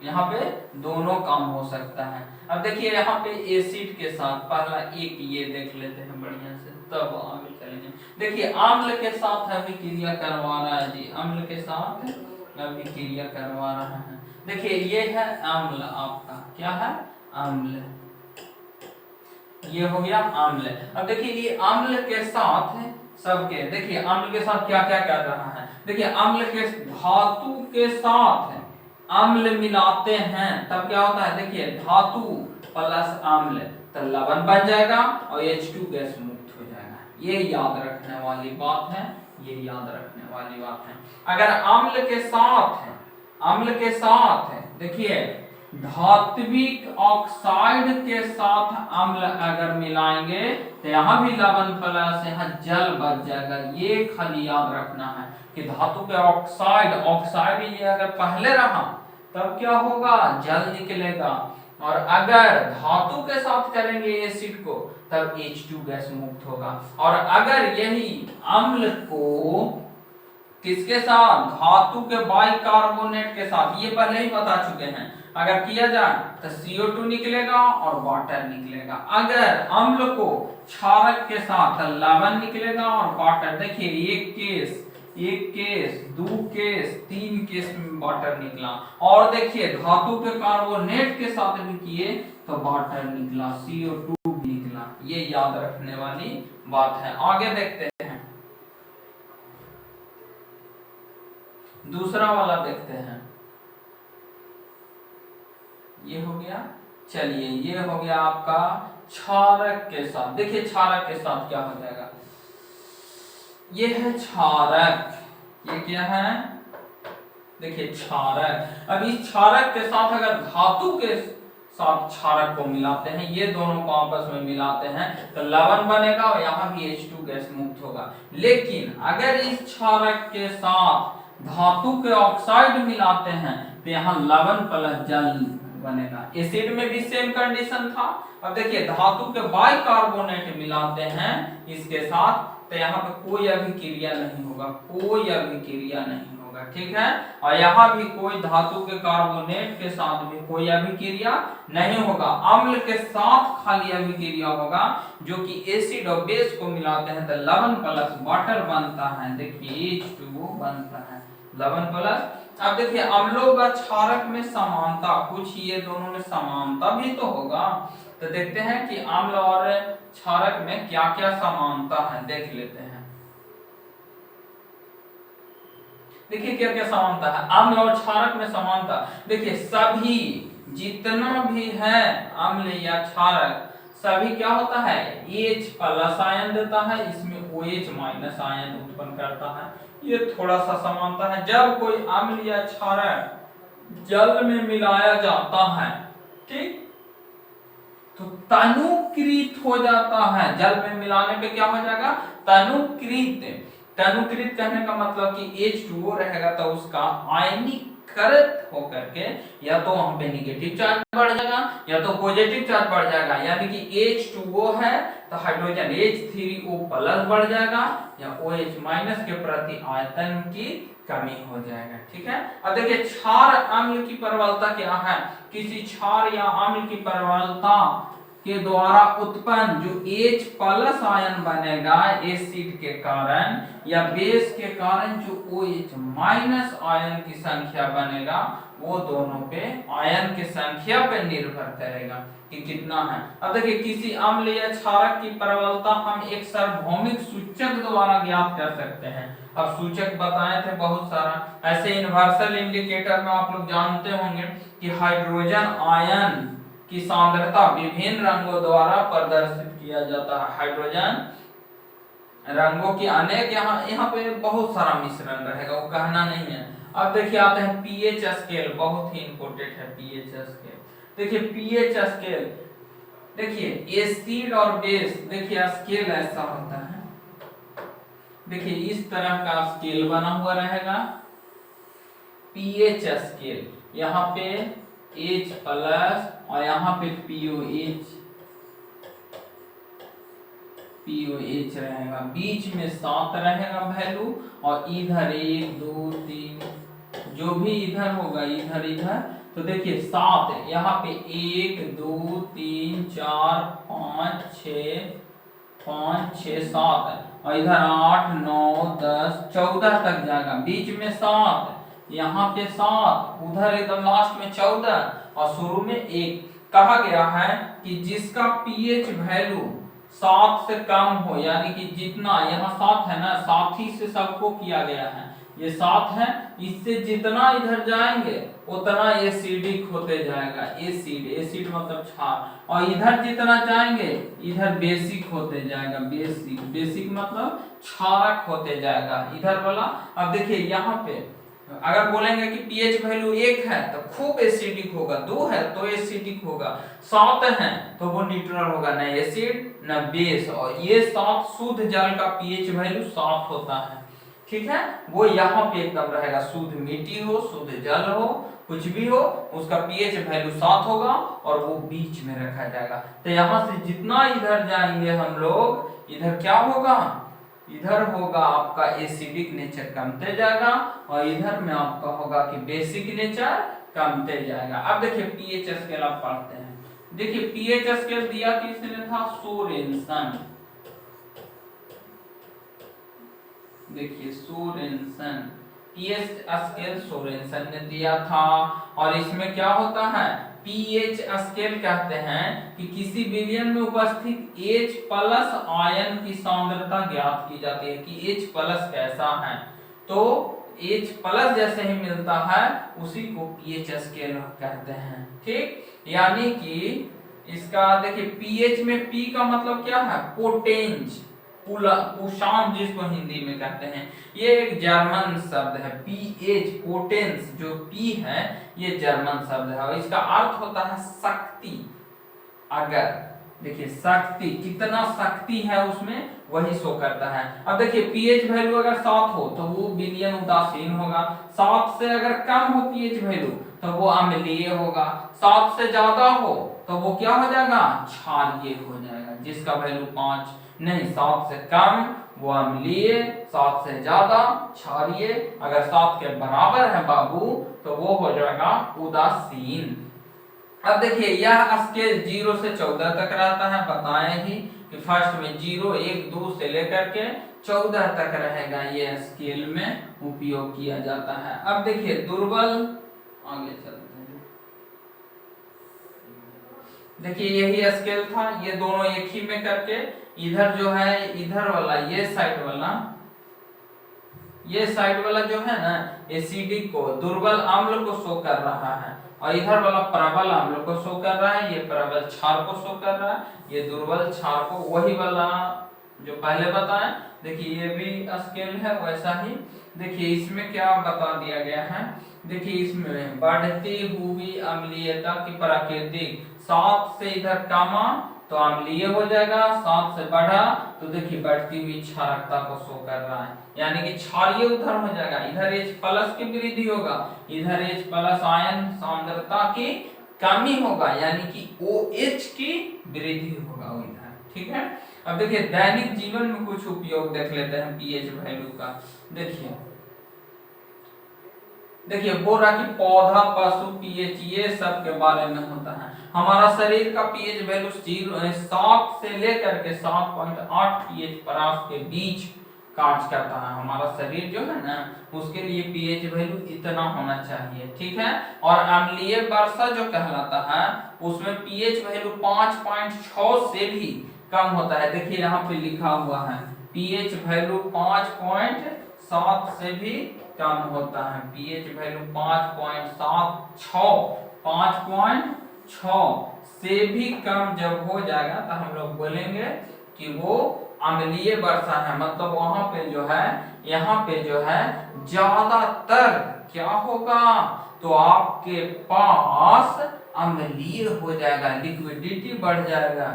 यहाँ पे दोनों काम हो सकता है। अब देखिए यहाँ पे एसिड के साथ पहला एक ये देख लेते हैं बढ़िया से, तब आगे चलेंगे। देखिए अम्ल के साथ अभिक्रिया करवा रहा है जी, अम्ल के साथ अभिक्रिया करवा रहा है। देखिए ये है अम्ल, आपका क्या है, अम्ल, ये हो गया अम्ल। अब देखिए ये अम्ल के साथ सबके, देखिए अम्ल के साथ क्या क्या कर रहा है, देखिए अम्ल के धातु के साथ अम्ल मिलाते हैं तब क्या होता है, देखिए धातु प्लस अम्ल तो लवण बन जाएगा और H2 गैस मुक्त हो जाएगा, ये याद रखने वाली बात है, ये याद रखने वाली बात है। अगर अम्ल के साथ है देखिए धात्विक ऑक्साइड के साथ अम्ल अगर मिलाएंगे तो यहाँ भी लवण प्लस यहाँ जल बच जाएगा, ये खाली याद रखना है कि धातु के ऑक्साइड ये अगर पहले रहा तब क्या होगा, जल निकलेगा, और अगर धातु के साथ करेंगे एसिड को तब H2 गैस मुक्त होगा। और अगर यही अम्ल को किसके साथ, धातु के बाइकार्बोनेट के साथ, ये पहले ही बता चुके हैं, अगर किया जाए तो CO2 निकलेगा और वाटर निकलेगा। अगर अम्ल को क्षारक के साथ लवण निकलेगा और वाटर, देखिए एक केस, दो केस, तीन केस में वाटर निकला, और देखिए धातु के कार्बोनेट के साथ भी किए तो वाटर निकला, CO2 भी निकला, ये याद रखने वाली बात है। आगे देखते हैं, दूसरा वाला देखते हैं, ये हो गया, चलिए ये हो गया आपका क्षारक के साथ। देखिए क्षारक के साथ क्या हो जाएगा, ये है क्षारक, ये क्या है, देखिए क्षारक। अब इस क्षारक के साथ अगर धातु के साथ क्षारक को मिलाते हैं, ये दोनों को आपस में मिलाते हैं तो लवण बनेगा और यहाँ भी H2 गैस मुक्त होगा। लेकिन अगर इस क्षारक के साथ धातु के ऑक्साइड मिलाते हैं तो यहाँ लवण प्लस जल बनेगा। एसिड में भी सेम कंडीशन था। अब देखिए धातु के बाइकार्बोनेट मिलाते हैं इसके साथ, तो यहाँ पे कोई अभिक्रिया नहीं होगा, कोई अभिक्रिया नहीं होगा, ठीक है। और यहाँ भी कोई धातु के कार्बोनेट के साथ भी कोई अभिक्रिया नहीं होगा। अम्ल के साथ खाली अभिक्रिया होगा, जो कि एसिड और बेस को मिलाते हैं तो लवण प्लस वाटर बनता है। देखिए H2O बनता है, लवण प्लस। अब देखिए अम्लों व क्षारक में समानता, कुछ ये दोनों में समानता भी तो होगा। तो देखते हैं कि अम्ल और क्षारक में क्या क्या समानता है, देख लेते हैं। देखिए क्या क्या समानता है अम्ल और क्षारक में समानता। देखिए सभी जितना भी है अम्ल या क्षारक, सभी क्या होता है H प्लस आयन देता है, इसमें OH माइनस आयन उत्पन्न करता है। ये थोड़ा सा समानता है। जब कोई अम्ल या क्षारक जल में मिलाया जाता है, ठीक, तो तनुकृत हो जाता है। जल में मिलाने पे क्या हो जाएगा, तनुकृत। तनुकृत कहने का मतलब कि H2O रहेगा तो उसका आयनीकृत होकर के या तो वहां पे नेगेटिव चार्ज बढ़ जाएगा या तो पॉजिटिव चार्ज बढ़ जाएगा। यानी कि H2O है तो हाइड्रोजन H3O प्लस बढ़ जाएगा या OH माइनस के प्रति आयतन की कमी हो जाएगा, ठीक है। अब देखिए क्षार अम्ल की प्रबलता क्या है। किसी क्षार या अम्ल की प्रबलता के द्वारा उत्पन्न जो H प्लस आयन बनेगा एसिड के कारण, या बेस के कारण जो OH माइनस आयन की संख्या बनेगा, वो दोनों पे आयन की संख्या पे निर्भर करेगा कि कितना है। अब देखिए किसी अम्ल या क्षारक की प्रबलता हम एक सार्वभौमिक सूचक द्वारा ज्ञात कर सकते हैं। अब सूचक बताए थे बहुत सारा, ऐसे यूनिवर्सल इंडिकेटर में आप लोग जानते होंगे कि हाइड्रोजन आयन की सांद्रता विभिन्न रंगों द्वारा प्रदर्शित किया जाता है। हाइड्रोजन रंगों की अनेक, यहाँ पे बहुत सारा मिश्रण रहेगा, वो कहना नहीं है। अब देखिए आते हैं पीएच स्केल, बहुत ही इंपॉर्टेंट है पीएच स्केल। देखिए पीएच स्केल, देखिए एसिड और बेस, देखिए स्केल ऐसा होता है। देखिए इस तरह का स्केल बना हुआ रहेगा पीएच स्केल। यहाँ पे H प्लस और यहाँ पे POH रहेगा, बीच में 7 रहेगा वैल्यू, और इधर 1 2 3 जो भी इधर होगा इधर इधर, तो देखिए 7 यहाँ पे 1 2 3 4 5 6 7 और इधर 8 9 10 14 तक जाएगा, बीच में 7, यहाँ पे 7, उधर एकदम लास्ट में 14 और शुरू में 1। कहा गया है कि जिसका पीएच वैल्यू 7 से कम हो, यानी कि जितना यहाँ 7 है ना, 7 ही से सबको किया गया है, ये 7 है, इससे जितना इधर जाएंगे उतना एसिडिक होते जाएगा। एसिड मतलब क्षार, और इधर जितना जाएंगे इधर बेसिक होते जाएगा। बेसिक मतलब क्षारक होते जाएगा इधर वाला। अब देखिए यहाँ पे अगर बोलेंगे कि पीएच वैल्यू 1 है तो खूब एसिडिक होगा, 2 है तो एसिडिक होगा, 7 है तो वो न्यूट्रल होगा, न एसिड न बेस। और ये 7 शुद्ध जल का पीएच वैल्यू 7 होता है, ठीक है। वो यहाँ पे एकदम रहेगा, शुद्ध मिट्टी हो शुद्ध जल हो कुछ भी हो, उसका पीएच वैल्यू 7 होगा और वो बीच में रखा जाएगा। तो यहाँ से जितना इधर जाएंगे हम लोग, इधर क्या होगा, इधर होगा आपका एसिडिक नेचर कमते जाएगा और इधर में आपका होगा कि बेसिक नेचर कमते जाएगा। अब देखिए पीएच स्केल आप पढ़ते हैं। देखिए पीएच स्केल दिया किसने था, सोरेनसन। देखिए सोरेनसन, पीएच स्केल सोरेनसन ने दिया था। और इसमें क्या होता है, पीएच स्केल कहते हैं कि किसी विलयन में उपस्थित H प्लस आयन की सांद्रता ज्ञात की जाती है कि H प्लस कैसा है। तो H प्लस जैसे ही मिलता है उसी को पीएच स्केल कहते हैं, ठीक। यानी कि इसका देखिए पीएच में P का मतलब क्या है, पोटेंज, पुशान जिसको हिंदी में कहते हैं, ये एक जर्मन शब्द है। पीएच पोटेंस जो P है ये जर्मन शब्द है और इसका अर्थ होता है शक्ति। अगर देखिए शक्ति, कितना शक्ति है उसमें वही शो करता है। अब देखिए पीएच वैल्यू अगर 7 हो तो वो विलयन उदासीन होगा, 7 से अगर कम हो पीएच वैल्यू तो वो अम्लीय होगा, 7 से ज्यादा हो तो वो क्या हो जाएगा, क्षारीय हो जाएगा। जिसका वैल्यू 5 नहीं, 7 से कम वो अम्लीय, 7 से ज्यादा क्षारीय, अगर 7 के बराबर है बाबू तो वो हो जाएगा उदासीन। अब देखिए यह स्केल 0 से 14 तक रहता है, बताएं ही कि फर्स्ट में 0, 1, 2 से लेकर के 14 तक रहेगा, ये स्केल में उपयोग किया जाता है। अब देखिए दुर्बल, आगे चलते हैं। देखिए यही स्केल था, ये दोनों एक ही में करके इधर जो है, इधर वाला ये साइड वाला जो है ना एसिडिक को, दुर्बल अम्ल को शो कर रहा है, और इधर वाला प्रबल अम्ल को शो कर रहा है, ये प्रबल क्षार को शो कर रहा है, ये दुर्बल क्षार को, वही वाला जो पहले बताया। देखिए ये भी स्केल है वैसा ही। देखिए इसमें क्या बता दिया गया है, देखिए इसमें बढ़ती हुई अम्लीयता की प्राकृतिक, 7 से इधर कमा तो अम्लीय हो जाएगा, 7 से बढ़ा तो देखिए बढ़ती हुई क्षारकता को शो कर रहा है, यानी कि क्षारीय उधर हो जाएगा, इधर H प्लस की वृद्धि होगा, इधर H प्लस आयन सांद्रता की कमी होगा, यानी कि OH की वृद्धि होगा उधर, ठीक है। अब देखिए दैनिक जीवन में कुछ उपयोग देख लेते हैं पीएच वैल्यू का। देखिए बोरा की पौधा, पशु, पीएच ये सब के बारे में होता है। हमारा शरीर का पीएच वैल्यू 7 से लेकर के 7.8 पीएच परास के बीच कार्य करता है। हमारा शरीर जो है ना उसके लिए पीएच वैल्यू इतना होना चाहिए, ठीक है। और अम्लीय वर्षा जो कहलाता है उसमें पीएच वैल्यू 5.6 से भी कम होता है। देखिए यहाँ पे लिखा हुआ है पीएच वैल्यू 5.7 से भी कम होता है, पीएच वैल्यू 5.6 से भी कम जब हो जाएगा तो हम लोग बोलेंगे कि वो अम्लीय वर्षा है, मतलब वहां पे जो है, यहाँ पे जो है ज्यादातर क्या होगा, तो आपके पास अम्लीय हो जाएगा, लिक्विडिटी बढ़ जाएगा।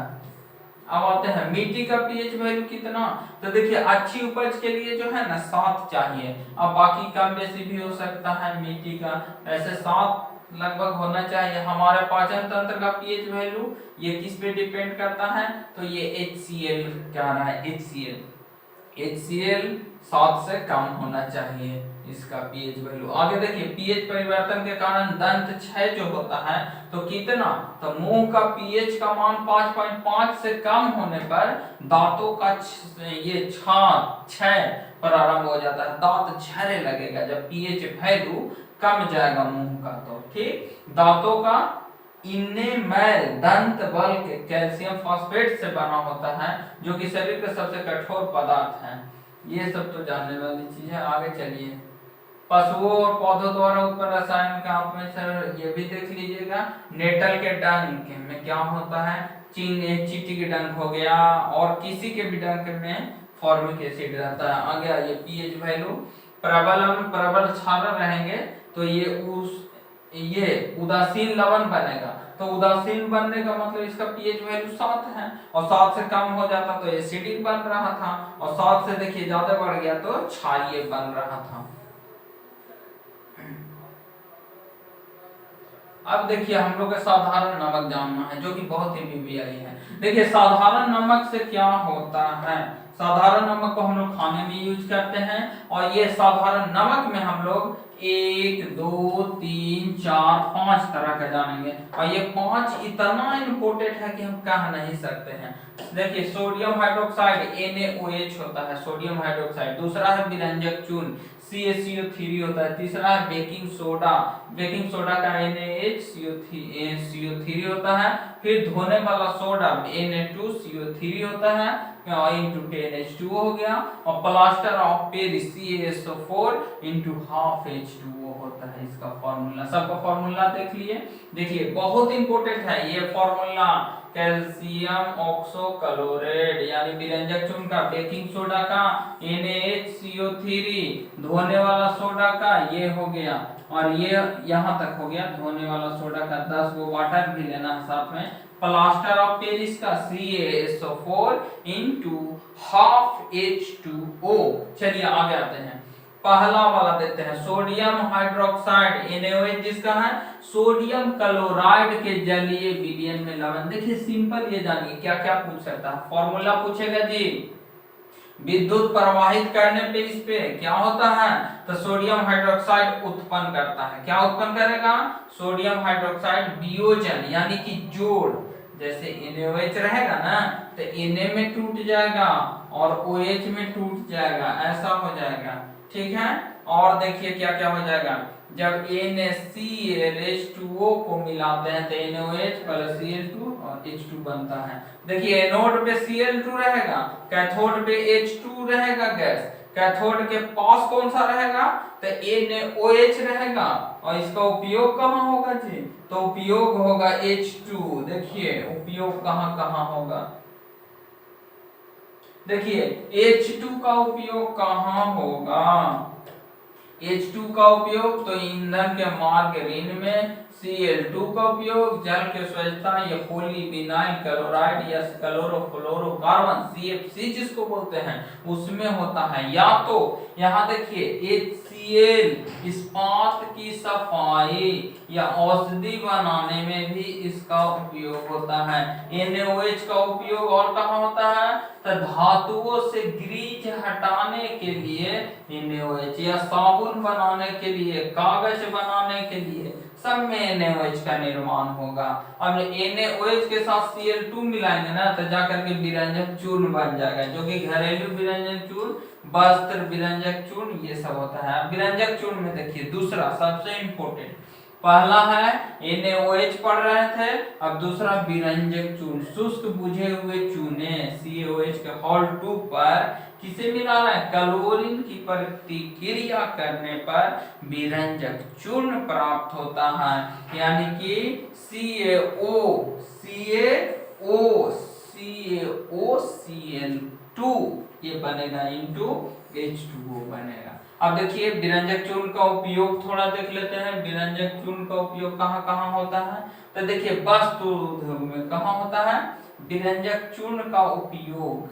अब आते हैं मिट्टी का पीएच वैल्यू कितना, तो देखिए अच्छी उपज के लिए जो है ना 7 चाहिए, अब बाकी कम बेसी भी हो सकता है मिट्टी का, ऐसे 7 लगभग होना चाहिए। हमारे पाचन तंत्र का पीएच वैल्यू ये किस पे डिपेंड करता है, तो ये HCl क्या रहा है, HCl 7 से कम होना चाहिए इसका पीएच वैल्यू। आगे देखिए पीएच परिवर्तन के कारण दंत क्षय जो होता है तो कितना, तो मुंह का पीएच का मान 5.5 से कम होने पर दांतों का ये क्षय प्रारंभ हो जाता है, दांत झड़ने लगेगा जब पीएच वैल्यू कम जाएगा मुंह का, तो ठीक। दांतों का इनेमल दंत बल्क कैल्शियम फॉस्फेट से बना होता है जो कि शरीर का सबसे कठोर पदार्थ है। ये सब तो जानने वाली चीज है। आगे चलिए पशुओं और पौधों द्वारा उत्पन्न रसायन का आप में सर ये भी देख लीजिएगा। नेटल के डंक में क्या होता है, चींटी के डंक हो गया, और किसी के भी डंक में फॉर्मिक एसिड रहता है। आगे आइए पीएच वैल्यू, प्रबल क्षार रहेंगे तो ये उदासीन लवण बनेगा, तो उदासीन बनने का मतलब इसका पीएच वैल्यू 7 है, और 7 से कम हो जाता तो एसिडिक बन रहा था, और 7 से देखिए ज्यादा बढ़ गया तो क्षारीय बन रहा था। अब देखिए हम लोग को साधारण नमक जानना है जो कि बहुत ही बीबीआई है। देखिए साधारण नमक से क्या होता है, साधारण नमक को हम लोग खाने में यूज करते हैं, और ये साधारण नमक में हम लोग 1, 2, 3, 4, 5 तरह का जानेंगे, और ये 5 इतना इम्पोर्टेंट है कि हम कह नहीं सकते हैं। देखिए सोडियम हाइड्रोक्साइड NaOH होता है, सोडियम हाइड्रोक्साइड। दूसरा है विरंजक चून CaCO3 होता है। तीसरा है बेकिंग सोडा, बेकिंग सोडा का NaHCO3 होता है। फिर धोने वाला सोडा Na2CO3 होता है, into 10H2O हो गया, और plaster of Paris CaSO4 into half H2O होता है इसका फॉर्मूला। सबका फॉर्मूला देख लिए। देखिए बहुत इंपॉर्टेंट है ये फॉर्मूला, कैल्शियम ऑक्सोक्लोराइड यानी विरंजक चून का, बेकिंग सोडा का NaHCO3, धोने वाला सोडा का ये हो गया, और ये यहाँ तक हो गया धोने वाला सोडा का 10 गो, वाटर भी लेना है साथ में। प्लास्टर ऑफ पेरिस का CaSO4 इंटू हाफ H2O। चलिए आगे आते हैं, पहला वाला देते हैं सोडियम हाइड्रोक्साइड NaOH, जिसका है सोडियम क्लोराइड के जलीय विलयन में लवण। देखिए सिंपल, ये जानिए क्या क्या पूछ सकता है, फॉर्मूला पूछेगा जी, विद्युत प्रवाहित करने पे इस पे क्या होता है, तो सोडियम हाइड्रोक्साइड उत्पन्न करता है। क्या उत्पन्न करेगा, सोडियम हाइड्रोक्साइड वियोजन यानी कि जोड़, जैसे NaOH रहेगा ना तो Na में टूट जाएगा और OH में टूट जाएगा, ऐसा हो जाएगा, ठीक है। और देखिए क्या क्या हो जाएगा, जब NaClH2O को मिलाते हैं तो NaOH प्लस Cl2 और H2 बनता है। देखिए एनोड पे Cl2 रहेगा, कैथोड पे H2 रहेगा गैस, कैथोड के पास कौन सा रहेगा, तो NaOH रहेगा। और इसका उपयोग कहाँ होगा जी, तो उपयोग होगा H2। देखिए उपयोग कहाँ कहाँ होगा, देखिए H2 का उपयोग कहाँ होगा, H2 का उपयोग तो ईंधन के मार्गरीन में, Cl2 का उपयोग जल के स्वच्छता या पॉलीविनाइल क्लोराइड या क्लोरोफ्लोरोकार्बन CFC जिसको बोलते हैं उसमें होता है। या तो यहाँ देखिए HCl इस्पात की सफाई या औषधि बनाने में भी इसका उपयोग होता है। NaOH का उपयोग और कहाँ होता है, तो धातुओं से ग्रीज हटाने के लिए NaOH, या साबुन बनाने के लिए, कागज बनाने के लिए, सब में NaOH का निर्माण होगा। अब NaOH के साथ Cl2 मिलाएंगे ना तो जाकर के विरंजक चूर्ण बन जाएगा, जो कि घरेलू विरंजक चूर्ण, वस्त्र विरंजक चूर्ण, ये सब होता है। विरंजक चूर्ण में देखिए दूसरा सबसे इंपॉर्टेंट, पहला है NaOH पढ़ रहे थे, अब दूसरा विरंजक चूर्ण, शुष्क बुझे हुए चूने CaOH के हॉल 2 पर किसे मिलाना है, क्लोरीन की प्रतिक्रिया करने पर विरंजक चूर्ण प्राप्त होता है, यानी कि CaCl2 ये बनेगा इंटू H2O बनेगा। अब देखिए विरंजक चूर्ण का उपयोग थोड़ा देख लेते हैं, विरंजक चूर्ण का उपयोग कहाँ कहाँ होता है, तो देखिए वस्त्र उद्योग में कहाँ होता है विरंजक चूर्ण का उपयोग,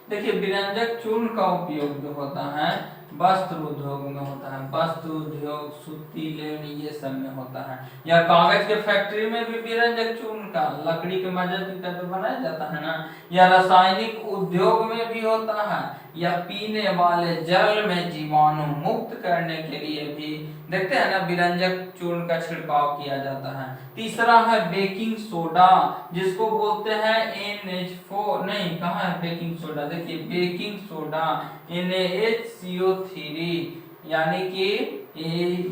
देखिए विरंजक चूर्ण का उपयोग जो होता है वस्त्र उद्योग में होता है, वस्त्र उद्योग, सूती लेन, ये सब में होता है। या कागज के फैक्ट्री में भी विरंजक चूर्ण का लकड़ी के मदद से बनाया जाता है ना, या रासायनिक उद्योग में भी होता है, या पीने वाले जल में जीवाणु मुक्त करने के लिए भी देखते हैं ना विरंजक चूर्ण का छिड़काव किया जाता है। तीसरा है बेकिंग सोडा, जिसको बोलते हैं NH4, नहीं कहाँ है बेकिंग सोडा, देखिए बेकिंग सोडा NaHCO3, यानी कि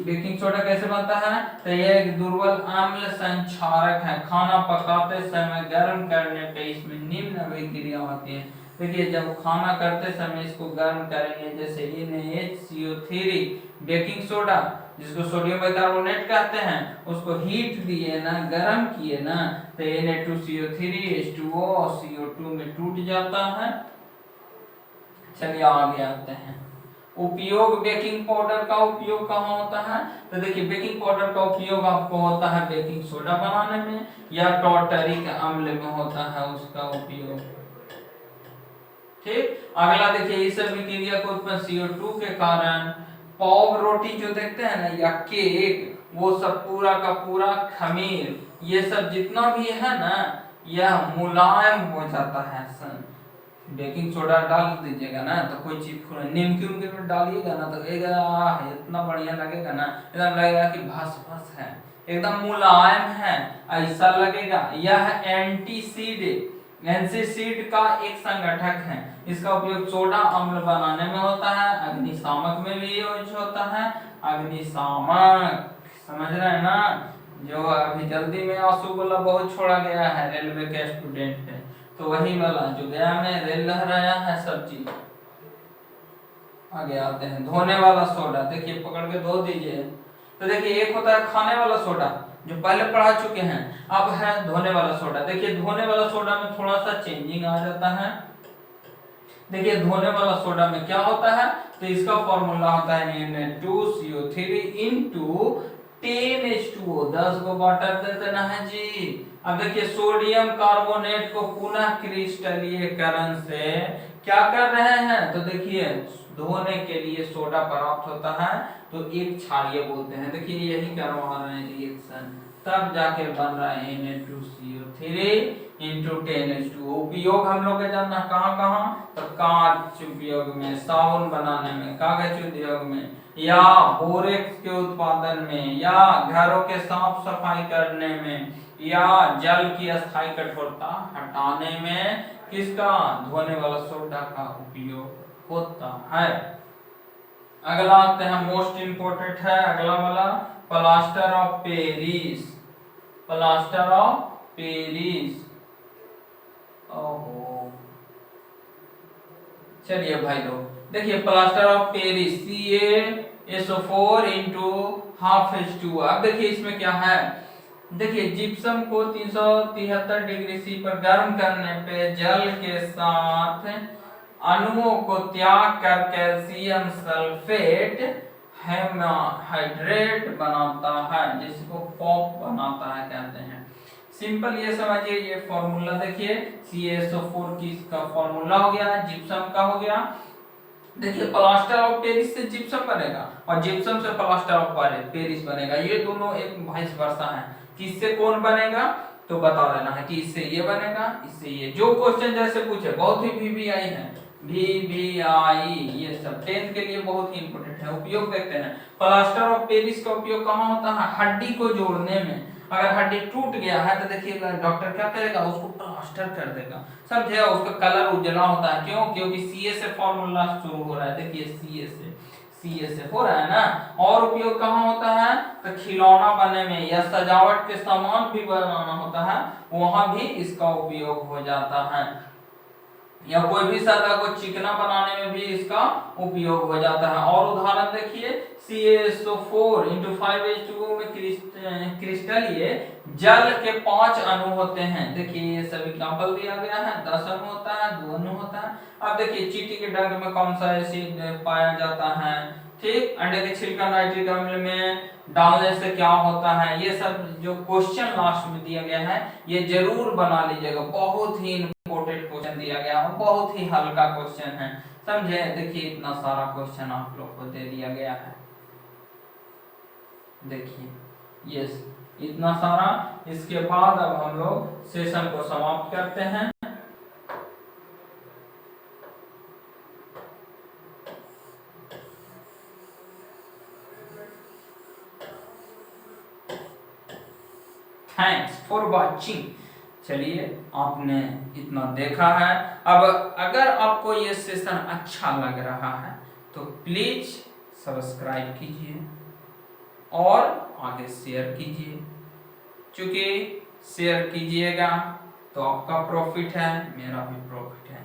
बेकिंग सोडा कैसे बनता है, तो यह एक दुर्बल अम्ल संक्षारक है, खाना पकाते समय गर्म करने पे इसमें निम्न अभिक्रिया होती है। देखिए जब खाना करते समय इसको गर्म करेंगे, जैसे NaHCO3 बेकिंग सोडा जिसको सोडियम बाइकार्बोनेट कहते हैं, उसको हीट दिए ना, गर्म किए ना, तो Na2CO3 H2O और CO2 में टूट जाता है। चलिए आगे आते हैं, उपयोग बेकिंग पाउडर का उपयोग कहाँ होता है, तो देखिए बेकिंग पाउडर का उपयोग आपको होता है बेकिंग सोडा बनाने में, या टॉर्टरिक अम्ल में होता है उसका उपयोग, ठीक। अगला देखिए इस अभिक्रिया को उत्पन्न CO2 के कारण पाव रोटी जो देखते हैं ना, या केक, वो सब पूरा का पूरा खमीर, ये सब जितना भी है ना यह मुलायम हो जाता है। बेकिंग सोडा डाल दीजिएगा ना तो कोई चीज पूरा निमकी उनके में डालिएगा ना तो इतना बढ़िया लगेगा ना, एकदम लगेगा कि भस भस है, एकदम मुलायम है, ऐसा लगेगा। यह एंटीसीड का एक संगठक है, इसका उपयोग सोडा अम्ल बनाने में होता है, अग्निशामक में भी यूज होता है। अग्निशामक समझ रहे हैं ना, जो अभी जल्दी में आंसू गोला बहुत छोड़ा गया है, रेलवे के स्टूडेंट है, तो वही वाला जो गया में रेल लहराया है सब चीज। आगे आते हैं धोने वाला सोडा, देखिए पकड़ के धो दीजिए, तो देखिए एक होता है खाने वाला सोडा जो पहले पढ़ा चुके हैं, अब है धोने वाला सोडा। देखिए धोने वाला सोडा में थोड़ा सा चेंजिंग आ जाता है, देखिए धोने वाला सोडा में क्या होता है, तो इसका फॉर्मूला होता है Na2CO3 इंटू 10H2O, 10 को वाटर दे देना है जी। अब देखिए सोडियम कार्बोनेट को पुनः क्रिस्टलीकरण से क्या कर रहे हैं, तो देखिए धोने के लिए सोडा प्राप्त होता है, तो एक क्षारीय बोलते हैं। देखिए यही करवा रहे हैं रिएक्शन, तब जाके बन रहा है Na2CO3 इंटू 10H2O। उपयोग हम लोग के जानना कहाँ कहाँ, तो कांच उपयोग में, साबुन बनाने में, कागज उद्योग में, या बोरेक्स के उत्पादन में, या घरों के साफ सफाई करने में, या जल की अस्थायी कठोरता हटाने में किसका, धोने वाला सोडा का उपयोग होता है। अगला आते हैं, मोस्ट इंपोर्टेंट है अगला वाला, plaster of Paris. Plaster of Paris, ओहो चलिए भाई लोग देखिए plaster of Paris CaSO4 into half H2। अब देखिए इसमें क्या है, देखिए जिप्सम को 373 डिग्री सी पर गर्म करने पे जल के साथ अणुओं को त्याग कर कैल्शियम सल्फेट हाइड्रेट बनाता है, जिसको पॉप बनाता है कहते हैं। सिंपल ये समझिए, ये फॉर्मूला देखिए CaSO4 की इसका फॉर्मूला हो गया, जिप्सम का हो गया। देखिए प्लास्टर ऑफ पेरिस से जिप्सम बनेगा और जिप्सम से प्लास्टर ऑफ पेरिस बनेगा, ये दोनों एक वाइस वर्सा है। किससे कौन बनेगा तो बता देना है कि इससे ये बनेगा, इससे ये। जो क्वेश्चन जैसे पूछे, बहुत ही VVI है, VVI ये सब 10th के लिए बहुत ही इंपॉर्टेंट है। उपयोग देखते हैं, प्लास्टर ऑफ पेरिस का उपयोग कहाँ होता है, हड्डी को जोड़ने में। अगर हड्डी टूट गया है तो देखिए डॉक्टर क्या करेगा, उसको प्लास्टर कर देगा, समझे। उसका कलर उजला होता है, क्यों, क्योंकि CA से फॉर्मूला शुरू हो रहा है। देखिए CA से हो रहा है ना। और उपयोग कहाँ होता है, तो खिलौना बनने में या सजावट के सामान भी बनाना होता है, वहां भी इसका उपयोग हो जाता है। या कोई भी सतह को चिकना बनाने में भी इसका उपयोग हो जाता है। और उदाहरण देखिए CaSO4 इंटू 5H2O में क्रिस्टल ये जल के 5 अणु होते हैं। देखिए ये सभी एग्जांपल दिया गया है, 10 अणु होता है, 2 अणु होता है। अब देखिए चींटी के डंक में कौन सा एसिड पाया जाता है, ठीक। अंडे के छिलका नाइट्रिक अम्ल में डालने से क्या होता है, ये सब जो क्वेश्चन लास्ट में दिया गया है ये जरूर बना लीजिएगा, बहुत ही इंपॉर्टेंट क्वेश्चन दिया गया है, बहुत ही हल्का क्वेश्चन है, समझे। देखिए इतना सारा क्वेश्चन आप लोग को दे दिया गया है, देखिए यस इतना सारा। इसके बाद अब हम लोग सेशन को समाप्त करते हैं। Thanks for watching. चलिए आपने इतना देखा है। अब अगर आपको ये सेशन अच्छा लग रहा है तो प्लीज सब्सक्राइब कीजिए और आगे शेयर कीजिए, क्योंकि शेयर कीजिएगा तो आपका प्रॉफिट है, मेरा भी प्रॉफिट है।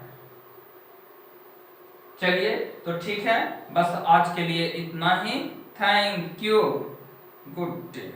चलिए तो ठीक है, बस आज के लिए इतना ही। Thank you, good day.